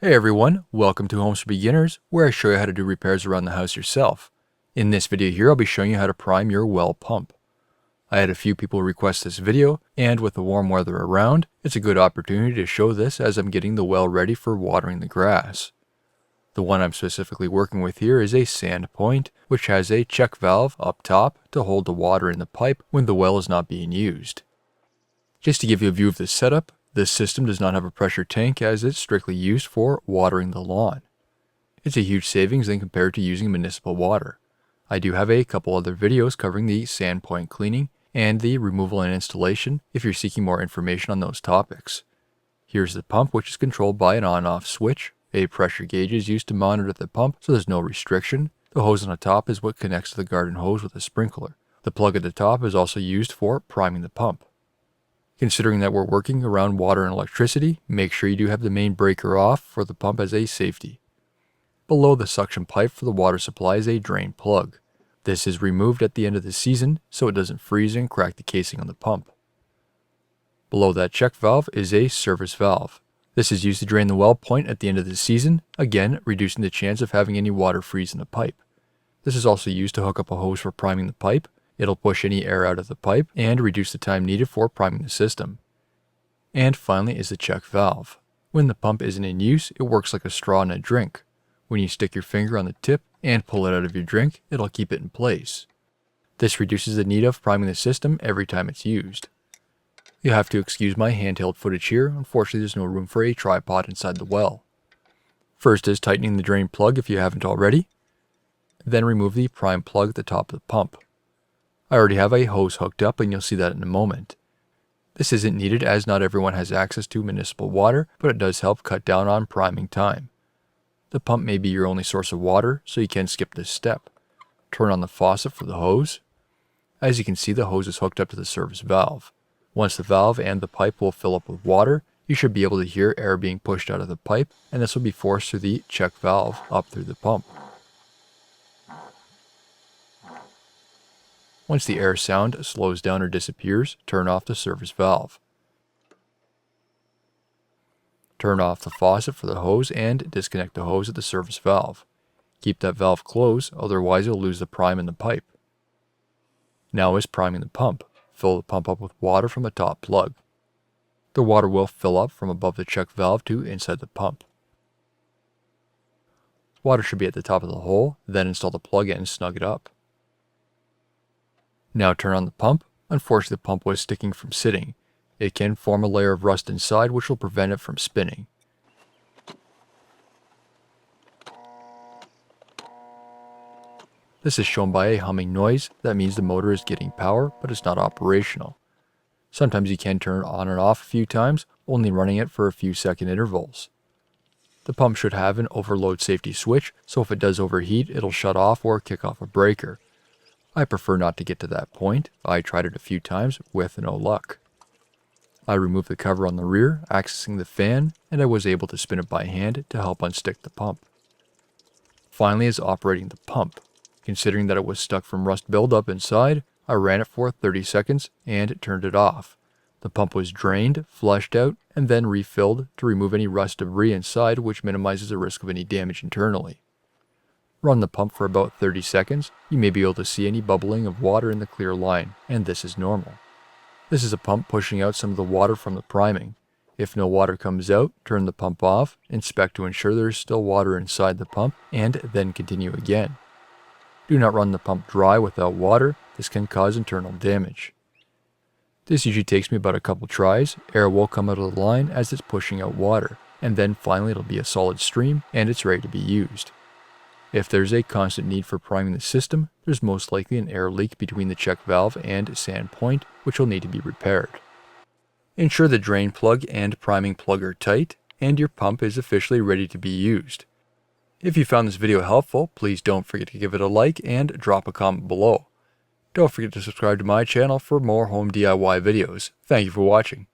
Hey everyone, welcome to Homes for Beginners, where I show you how to do repairs around the house yourself. In this video here, I'll be showing you how to prime your well pump. I had a few people request this video, and with the warm weather around, it's a good opportunity to show this as I'm getting the well ready for watering the grass. The one I'm specifically working with here is a SandPoint, which has a check valve up top to hold the water in the pipe when the well is not being used. Just to give you a view of the setup, this system does not have a pressure tank as it's strictly used for watering the lawn. It's a huge savings when compared to using municipal water. I do have a couple other videos covering the SandPoint cleaning and the removal and installation if you're seeking more information on those topics. Here's the pump, which is controlled by an on-off switch. A pressure gauge is used to monitor the pump so there's no restriction. The hose on the top is what connects to the garden hose with a sprinkler. The plug at the top is also used for priming the pump. Considering that we're working around water and electricity, make sure you do have the main breaker off for the pump as a safety. Below the suction pipe for the water supply is a drain plug. This is removed at the end of the season so it doesn't freeze and crack the casing on the pump. Below that check valve is a service valve. This is used to drain the well point at the end of the season, again reducing the chance of having any water freeze in the pipe. This is also used to hook up a hose for priming the pipe. It'll push any air out of the pipe and reduce the time needed for priming the system. And finally is the check valve. When the pump isn't in use, it works like a straw in a drink. When you stick your finger on the tip and pull it out of your drink, it'll keep it in place. This reduces the need of priming the system every time it's used. You'll have to excuse my handheld footage here, unfortunately there's no room for a tripod inside the well. First is tightening the drain plug if you haven't already. Then remove the prime plug at the top of the pump. I already have a hose hooked up and you'll see that in a moment. This isn't needed as not everyone has access to municipal water, but it does help cut down on priming time. The pump may be your only source of water, so you can skip this step. Turn on the faucet for the hose. As you can see, the hose is hooked up to the service valve. Once the valve and the pipe will fill up with water, you should be able to hear air being pushed out of the pipe, and this will be forced through the check valve up through the pump. Once the air sound slows down or disappears, turn off the service valve. Turn off the faucet for the hose and disconnect the hose at the service valve. Keep that valve closed, otherwise you'll lose the prime in the pipe. Now is priming the pump. Fill the pump up with water from the top plug. The water will fill up from above the check valve to inside the pump. Water should be at the top of the hole, then install the plug and snug it up. Now turn on the pump. Unfortunately, the pump was sticking from sitting. It can form a layer of rust inside which will prevent it from spinning. This is shown by a humming noise. That means the motor is getting power, but it's not operational. Sometimes you can turn it on and off a few times, only running it for a few second intervals. The pump should have an overload safety switch, so if it does overheat, it'll shut off or kick off a breaker. I prefer not to get to that point. I tried it a few times with no luck. I removed the cover on the rear, accessing the fan, and I was able to spin it by hand to help unstick the pump. Finally is operating the pump. Considering that it was stuck from rust buildup inside, I ran it for 30 seconds and turned it off. The pump was drained, flushed out, and then refilled to remove any rust debris inside, which minimizes the risk of any damage internally. Run the pump for about 30 seconds. You may be able to see any bubbling of water in the clear line, and this is normal. This is a pump pushing out some of the water from the priming. If no water comes out, turn the pump off, inspect to ensure there is still water inside the pump, and then continue again. Do not run the pump dry without water. This can cause internal damage. This usually takes me about a couple tries. Air will come out of the line as it's pushing out water, and then finally it'll be a solid stream and it's ready to be used. If there's a constant need for priming the system, there's most likely an air leak between the check valve and SandPoint, which will need to be repaired. Ensure the drain plug and priming plug are tight, and your pump is officially ready to be used. If you found this video helpful, please don't forget to give it a like and drop a comment below. Don't forget to subscribe to my channel for more home DIY videos. Thank you for watching.